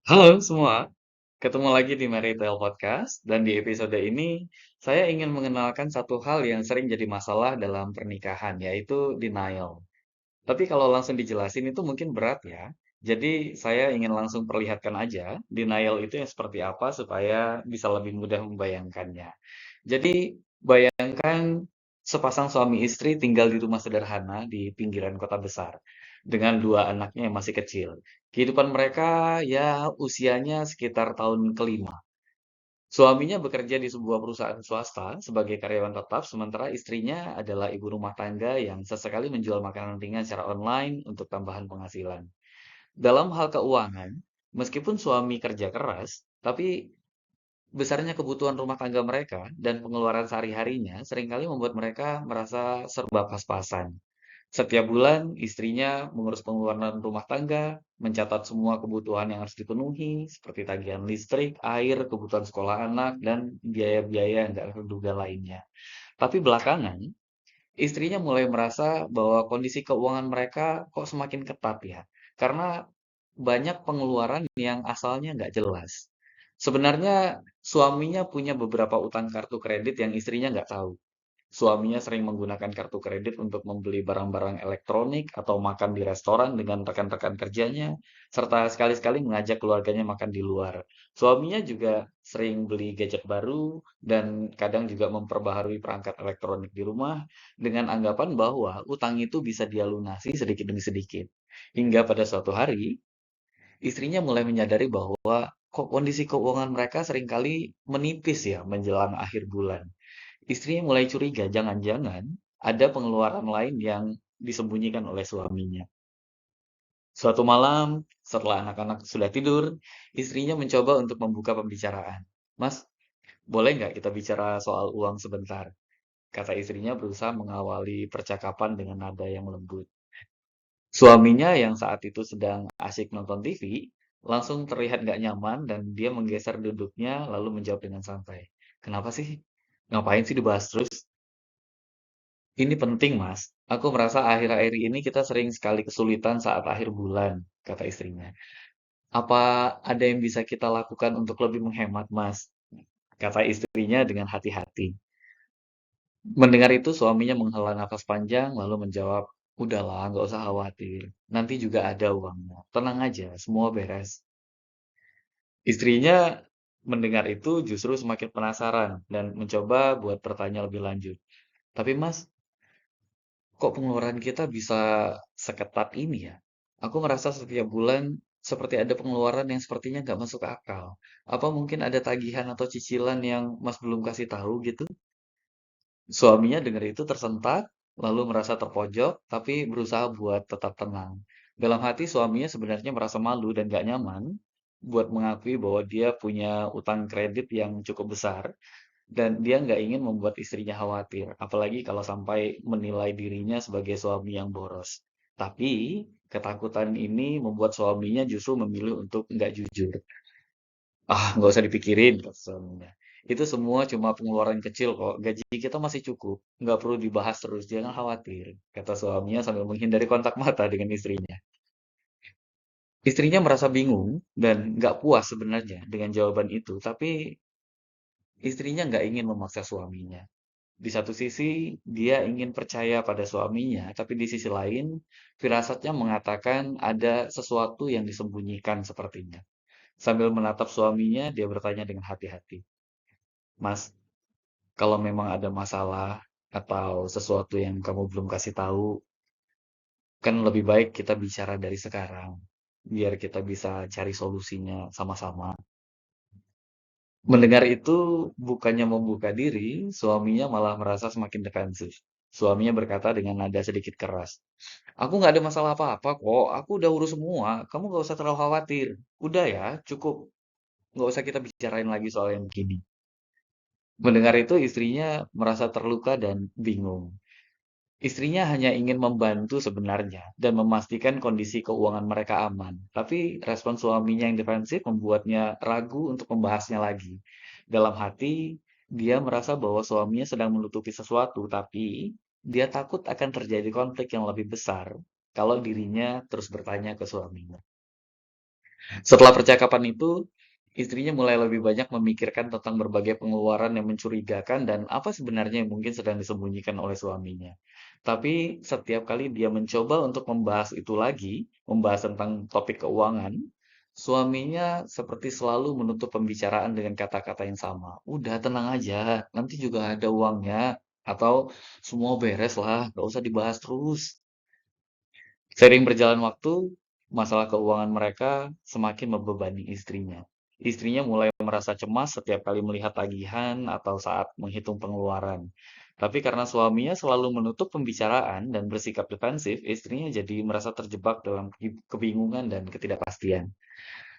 Halo semua, ketemu lagi di Maritel Podcast dan di episode ini saya ingin mengenalkan satu hal yang sering jadi masalah dalam pernikahan yaitu denial. Tapi kalau langsung dijelasin itu mungkin berat ya. Jadi saya ingin langsung perlihatkan aja denial itu yang seperti apa supaya bisa lebih mudah membayangkannya. Jadi bayangkan sepasang suami istri tinggal di rumah sederhana di pinggiran kota besar dengan dua anaknya yang masih kecil. Kehidupan mereka ya usianya sekitar tahun kelima. Suaminya bekerja di sebuah perusahaan swasta sebagai karyawan tetap, sementara istrinya adalah ibu rumah tangga yang sesekali menjual makanan ringan secara online untuk tambahan penghasilan. Dalam hal keuangan, meskipun suami kerja keras, tapi besarnya kebutuhan rumah tangga mereka dan pengeluaran sehari-harinya seringkali membuat mereka merasa serba pas-pasan. Setiap bulan, istrinya mengurus pengeluaran rumah tangga, mencatat semua kebutuhan yang harus dipenuhi, seperti tagihan listrik, air, kebutuhan sekolah anak, dan biaya-biaya yang tidak terduga lainnya. Tapi belakangan, istrinya mulai merasa bahwa kondisi keuangan mereka kok semakin ketat ya. Karena banyak pengeluaran yang asalnya nggak jelas. Sebenarnya suaminya punya beberapa utang kartu kredit yang istrinya nggak tahu. Suaminya sering menggunakan kartu kredit untuk membeli barang-barang elektronik atau makan di restoran dengan rekan-rekan kerjanya, serta sekali-sekali mengajak keluarganya makan di luar. Suaminya juga sering beli gadget baru dan kadang juga memperbaharui perangkat elektronik di rumah dengan anggapan bahwa utang itu bisa dia lunasi sedikit demi sedikit. Hingga pada suatu hari, istrinya mulai menyadari bahwa kok kondisi keuangan mereka seringkali menipis ya menjelang akhir bulan. Istrinya mulai curiga, jangan-jangan ada pengeluaran lain yang disembunyikan oleh suaminya. Suatu malam, setelah anak-anak sudah tidur, istrinya mencoba untuk membuka pembicaraan. Mas, boleh nggak kita bicara soal uang sebentar? Kata istrinya berusaha mengawali percakapan dengan nada yang lembut. Suaminya yang saat itu sedang asyik nonton TV, langsung terlihat nggak nyaman dan dia menggeser duduknya lalu menjawab dengan santai. Kenapa sih? Ngapain sih dibahas terus? Ini penting, Mas. Aku merasa akhir-akhir ini kita sering sekali kesulitan saat akhir bulan, kata istrinya. Apa ada yang bisa kita lakukan untuk lebih menghemat, Mas? Kata istrinya dengan hati-hati. Mendengar itu, suaminya menghela nafas panjang, lalu menjawab, udahlah, nggak usah khawatir. Nanti juga ada uangnya. Tenang aja, semua beres. Istrinya mendengar itu justru semakin penasaran dan mencoba buat bertanya lebih lanjut. Tapi Mas, kok pengeluaran kita bisa seketat ini ya? Aku merasa setiap bulan seperti ada pengeluaran yang sepertinya nggak masuk akal. Apa mungkin ada tagihan atau cicilan yang Mas belum kasih tahu gitu? Suaminya dengar itu tersentak, lalu merasa terpojok, tapi berusaha buat tetap tenang. Dalam hati suaminya sebenarnya merasa malu dan gak nyaman buat mengakui bahwa dia punya utang kredit yang cukup besar dan dia nggak ingin membuat istrinya khawatir, apalagi kalau sampai menilai dirinya sebagai suami yang boros. Tapi ketakutan ini membuat suaminya justru memilih untuk nggak jujur. Ah, nggak usah dipikirin, kata suaminya. Itu semua cuma pengeluaran kecil kok. Gaji kita masih cukup. Nggak perlu dibahas terus, jangan khawatir. Kata suaminya sambil menghindari kontak mata dengan istrinya. Istrinya merasa bingung dan nggak puas sebenarnya dengan jawaban itu. Tapi istrinya nggak ingin memaksa suaminya. Di satu sisi, dia ingin percaya pada suaminya, tapi di sisi lain, firasatnya mengatakan ada sesuatu yang disembunyikan sepertinya. Sambil menatap suaminya, dia bertanya dengan hati-hati. Mas, kalau memang ada masalah atau sesuatu yang kamu belum kasih tahu, kan lebih baik kita bicara dari sekarang, biar kita bisa cari solusinya sama-sama. Mendengar itu, bukannya membuka diri, suaminya malah merasa semakin defensif. Suaminya berkata dengan nada sedikit keras, aku nggak ada masalah apa-apa kok, aku udah urus semua, kamu nggak usah terlalu khawatir. Udah ya, cukup, nggak usah kita bicarain lagi soal yang begini. Mendengar itu, istrinya merasa terluka dan bingung. Istrinya hanya ingin membantu sebenarnya dan memastikan kondisi keuangan mereka aman. Tapi respon suaminya yang defensif membuatnya ragu untuk membahasnya lagi. Dalam hati, dia merasa bahwa suaminya sedang menutupi sesuatu, tapi dia takut akan terjadi konflik yang lebih besar kalau dirinya terus bertanya ke suaminya. Setelah percakapan itu, istrinya mulai lebih banyak memikirkan tentang berbagai pengeluaran yang mencurigakan dan apa sebenarnya yang mungkin sedang disembunyikan oleh suaminya. Tapi setiap kali dia mencoba untuk membahas itu lagi, membahas tentang topik keuangan, suaminya seperti selalu menutup pembicaraan dengan kata-kata yang sama. Udah tenang aja, nanti juga ada uangnya. Atau semua beres lah, gak usah dibahas terus. Sering berjalan waktu, masalah keuangan mereka semakin membebani istrinya. Istrinya mulai merasa cemas setiap kali melihat tagihan atau saat menghitung pengeluaran. Tapi karena suaminya selalu menutup pembicaraan dan bersikap defensif, istrinya jadi merasa terjebak dalam kebingungan dan ketidakpastian.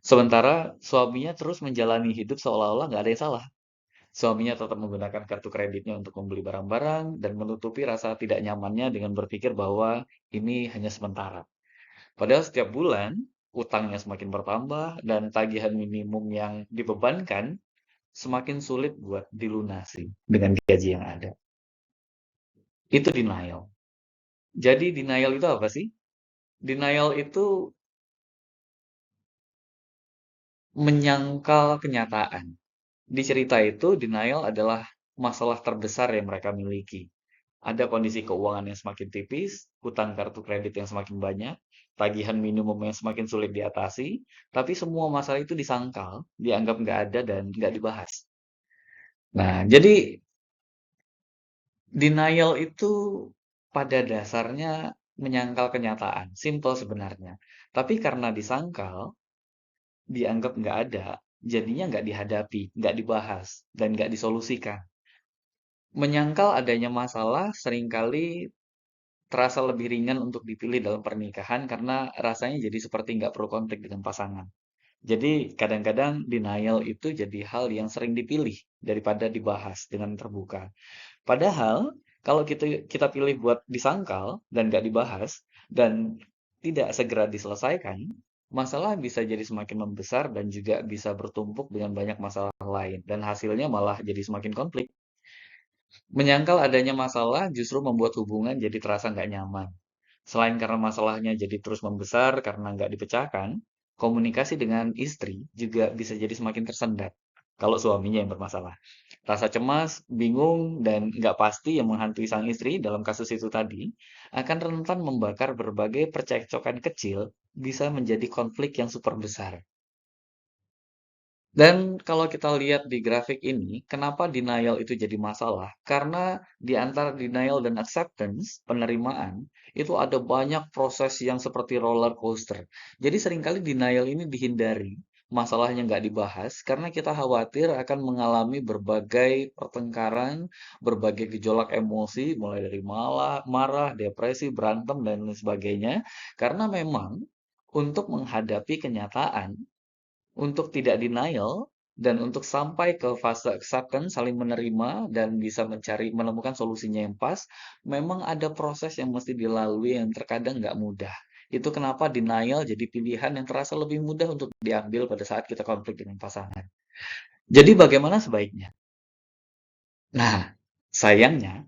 Sementara suaminya terus menjalani hidup seolah-olah nggak ada yang salah. Suaminya tetap menggunakan kartu kreditnya untuk membeli barang-barang dan menutupi rasa tidak nyamannya dengan berpikir bahwa ini hanya sementara. Padahal setiap bulan, utangnya semakin bertambah dan tagihan minimum yang dibebankan semakin sulit buat dilunasi dengan gaji yang ada. Itu denial. Jadi denial itu apa sih? Denial itu menyangkal kenyataan. Di cerita itu, denial adalah masalah terbesar yang mereka miliki. Ada kondisi keuangan yang semakin tipis, hutang kartu kredit yang semakin banyak, tagihan minimum yang semakin sulit diatasi, tapi semua masalah itu disangkal, dianggap nggak ada dan nggak dibahas. Nah, jadi denial itu pada dasarnya menyangkal kenyataan, simple sebenarnya. Tapi karena disangkal, dianggap nggak ada, jadinya nggak dihadapi, nggak dibahas, dan nggak disolusikan. Menyangkal adanya masalah seringkali terasa lebih ringan untuk dipilih dalam pernikahan karena rasanya jadi seperti nggak perlu konflik dengan pasangan. Jadi kadang-kadang denial itu jadi hal yang sering dipilih daripada dibahas dengan terbuka. Padahal kalau kita pilih buat disangkal dan nggak dibahas dan tidak segera diselesaikan, masalah bisa jadi semakin membesar dan juga bisa bertumpuk dengan banyak masalah lain dan hasilnya malah jadi semakin konflik. Menyangkal adanya masalah justru membuat hubungan jadi terasa nggak nyaman. Selain karena masalahnya jadi terus membesar karena nggak dipecahkan, komunikasi dengan istri juga bisa jadi semakin tersendat kalau suaminya yang bermasalah. Rasa cemas, bingung, dan nggak pasti yang menghantui sang istri dalam kasus itu tadi akan rentan membakar berbagai percekcokan kecil bisa menjadi konflik yang super besar. Dan kalau kita lihat di grafik ini, kenapa denial itu jadi masalah? Karena di antara denial dan acceptance, penerimaan, itu ada banyak proses yang seperti roller coaster. Jadi seringkali denial ini dihindari, masalahnya nggak dibahas, karena kita khawatir akan mengalami berbagai pertengkaran, berbagai gejolak emosi, mulai dari marah, depresi, berantem, dan lain sebagainya. Karena memang untuk menghadapi kenyataan, untuk tidak denial dan untuk sampai ke fase acceptance, saling menerima dan bisa menemukan solusinya yang pas, memang ada proses yang mesti dilalui yang terkadang nggak mudah. Itu kenapa denial jadi pilihan yang terasa lebih mudah untuk diambil pada saat kita konflik dengan pasangan. Jadi bagaimana sebaiknya? Nah, sayangnya,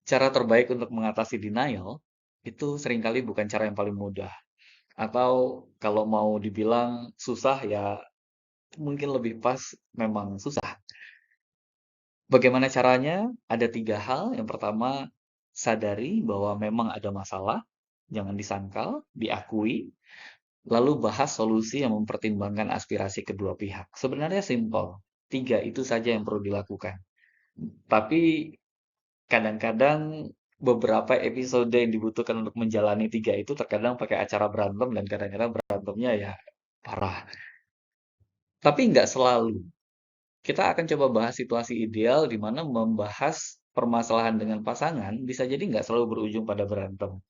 cara terbaik untuk mengatasi denial itu seringkali bukan cara yang paling mudah. Atau kalau mau dibilang susah ya mungkin lebih pas memang susah. Bagaimana caranya? Ada tiga hal. Yang pertama, sadari bahwa memang ada masalah, jangan disangkal, diakui, lalu bahas solusi yang mempertimbangkan aspirasi kedua pihak. Sebenarnya simpel, tiga itu saja yang perlu dilakukan. Tapi kadang-kadang beberapa episode yang dibutuhkan untuk menjalani tiga itu terkadang pakai acara berantem dan kadang-kadang berantemnya ya parah. Tapi nggak selalu. Kita akan coba bahas situasi ideal di mana membahas permasalahan dengan pasangan bisa jadi nggak selalu berujung pada berantem.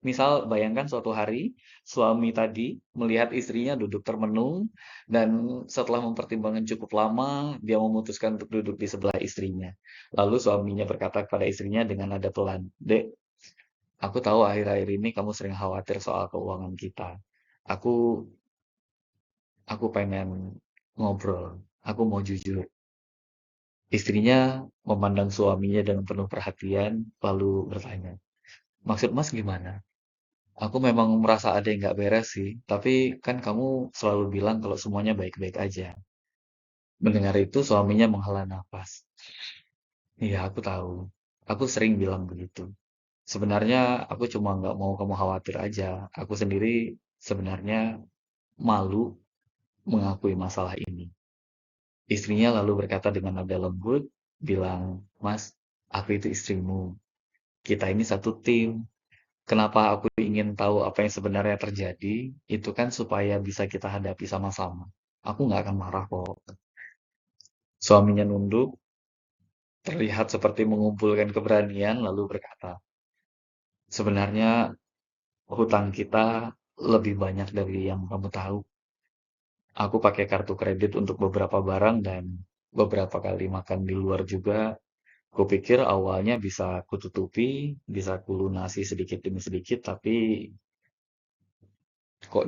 Misal, bayangkan suatu hari suami tadi melihat istrinya duduk termenung dan setelah mempertimbangkan cukup lama, dia memutuskan untuk duduk di sebelah istrinya. Lalu suaminya berkata kepada istrinya dengan nada pelan, "Dek, aku tahu akhir-akhir ini kamu sering khawatir soal keuangan kita. Aku aku pengen ngobrol. Aku mau jujur." Istrinya memandang suaminya dengan penuh perhatian, lalu bertanya, "Maksud Mas gimana?" Aku memang merasa ada yang nggak beres sih, tapi kan kamu selalu bilang kalau semuanya baik-baik aja. Mendengar itu, suaminya menghela nafas. Iya, aku tahu. Aku sering bilang begitu. Sebenarnya aku cuma nggak mau kamu khawatir aja. Aku sendiri sebenarnya malu mengakui masalah ini. Istrinya lalu berkata dengan nada lembut, bilang, Mas, aku itu istrimu. Kita ini satu tim. Kenapa aku ingin tahu apa yang sebenarnya terjadi? Itu kan supaya bisa kita hadapi sama-sama. Aku nggak akan marah kok. Suaminya nunduk, terlihat seperti mengumpulkan keberanian, lalu berkata, sebenarnya hutang kita lebih banyak dari yang kamu tahu. Aku pakai kartu kredit untuk beberapa barang dan beberapa kali makan di luar juga. Kupikir awalnya bisa kututupi, bisa kulunasi sedikit demi sedikit, tapi kok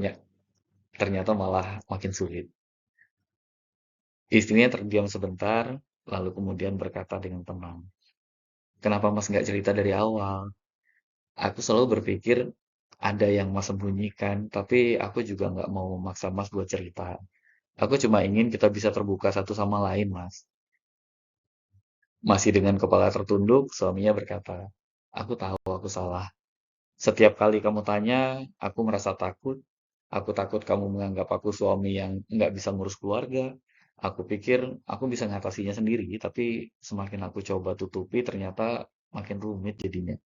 ternyata malah makin sulit. Istrinya terdiam sebentar, lalu kemudian berkata dengan tenang, kenapa Mas nggak cerita dari awal? Aku selalu berpikir ada yang Mas sembunyikan, tapi aku juga nggak mau memaksa Mas buat cerita. Aku cuma ingin kita bisa terbuka satu sama lain, Mas. Masih dengan kepala tertunduk, suaminya berkata, aku tahu aku salah. Setiap kali kamu tanya, aku merasa takut. Aku takut kamu menganggap aku suami yang nggak bisa ngurus keluarga. Aku pikir aku bisa ngatasinya sendiri, tapi semakin aku coba tutupi, ternyata makin rumit jadinya.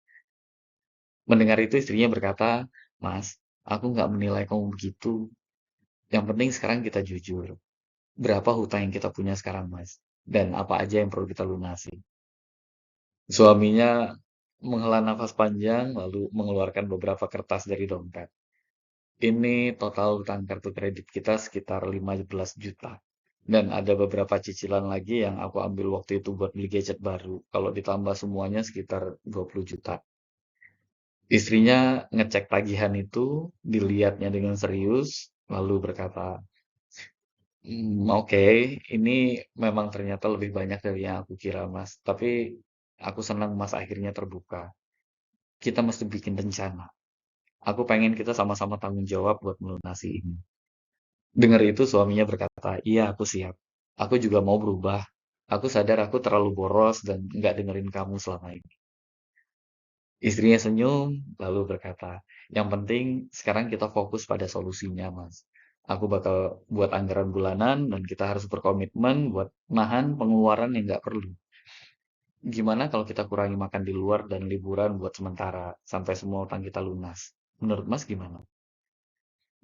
Mendengar itu istrinya berkata, Mas, aku nggak menilai kamu begitu. Yang penting sekarang kita jujur. Berapa hutang yang kita punya sekarang, Mas? Dan apa aja yang perlu kita lunasi? Suaminya menghela nafas panjang, lalu mengeluarkan beberapa kertas dari dompet. Ini total utang kartu kredit kita sekitar 15 juta. Dan ada beberapa cicilan lagi yang aku ambil waktu itu buat beli gadget baru. Kalau ditambah semuanya sekitar 20 juta. Istrinya ngecek tagihan itu, dilihatnya dengan serius, lalu berkata, Oke, ini memang ternyata lebih banyak dari yang aku kira, Mas. Tapi aku senang Mas akhirnya terbuka. Kita mesti bikin rencana. Aku pengen kita sama-sama tanggung jawab buat melunasi ini. Dengar itu suaminya berkata, iya aku siap. Aku juga mau berubah. Aku sadar aku terlalu boros dan nggak dengerin kamu selama ini. Istrinya senyum, lalu berkata, yang penting sekarang kita fokus pada solusinya, Mas. Aku bakal buat anggaran bulanan dan kita harus berkomitmen buat nahan pengeluaran yang nggak perlu. Gimana kalau kita kurangi makan di luar dan liburan buat sementara sampai semua utang kita lunas? Menurut Mas gimana?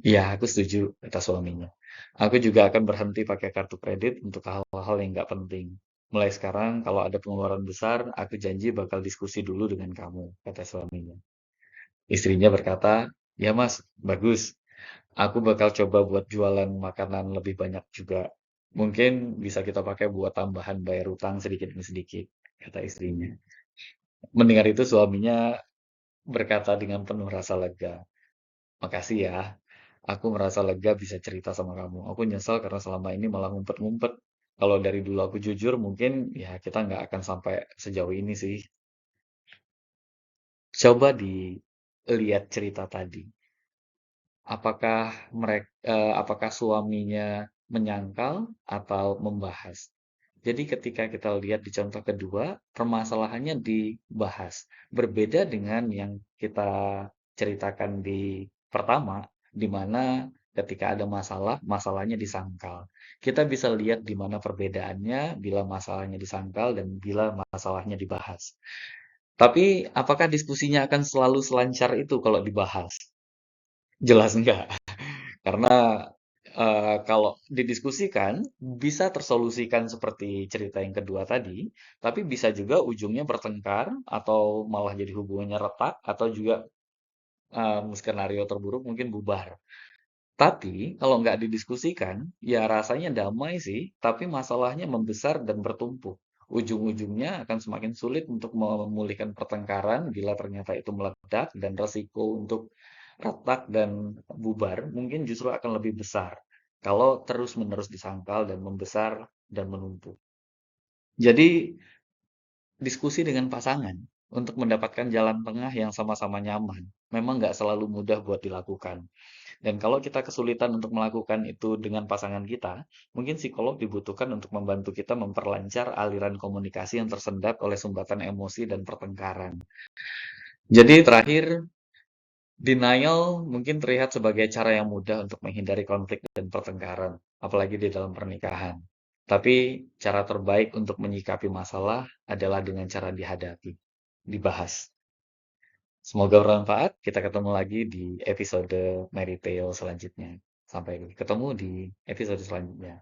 Iya, aku setuju, kata suaminya. Aku juga akan berhenti pakai kartu kredit untuk hal-hal yang nggak penting. Mulai sekarang, kalau ada pengeluaran besar, aku janji bakal diskusi dulu dengan kamu, kata suaminya. Istrinya berkata, ya mas, bagus. Aku bakal coba buat jualan makanan lebih banyak juga. Mungkin bisa kita pakai buat tambahan bayar utang sedikit demi sedikit, kata istrinya. Mendengar itu suaminya berkata dengan penuh rasa lega. Makasih ya. Aku merasa lega bisa cerita sama kamu. Aku nyesal karena selama ini malah ngumpet-ngumpet. Kalau dari dulu aku jujur, mungkin ya kita nggak akan sampai sejauh ini sih. Coba dilihat cerita tadi. Apakah suaminya menyangkal atau membahas? Jadi ketika kita lihat di contoh kedua, permasalahannya dibahas. Berbeda dengan yang kita ceritakan di pertama, di mana ketika ada masalah, masalahnya disangkal. Kita bisa lihat di mana perbedaannya bila masalahnya disangkal dan bila masalahnya dibahas. Tapi apakah diskusinya akan selalu selancar itu kalau dibahas? Jelas enggak. Karena kalau didiskusikan bisa tersolusikan seperti cerita yang kedua tadi, tapi bisa juga ujungnya bertengkar atau malah jadi hubungannya retak atau juga skenario terburuk mungkin bubar. Tapi kalau nggak didiskusikan, ya rasanya damai sih, tapi masalahnya membesar dan bertumpuk. Ujung-ujungnya akan semakin sulit untuk memulihkan pertengkaran bila ternyata itu meledak dan resiko untuk retak dan bubar mungkin justru akan lebih besar kalau terus-menerus disangkal dan membesar dan menumpuk. Jadi diskusi dengan pasangan untuk mendapatkan jalan tengah yang sama-sama nyaman. memang nggak selalu mudah buat dilakukan. Dan kalau kita kesulitan untuk melakukan itu dengan pasangan kita, mungkin psikolog dibutuhkan untuk membantu kita memperlancar aliran komunikasi yang tersendat oleh sumbatan emosi dan pertengkaran. Jadi terakhir, denial mungkin terlihat sebagai cara yang mudah untuk menghindari konflik dan pertengkaran, apalagi di dalam pernikahan. Tapi cara terbaik untuk menyikapi masalah adalah dengan cara dihadapi, dibahas. Semoga bermanfaat. Kita ketemu lagi di episode Mary Tale selanjutnya. Sampai ketemu di episode selanjutnya.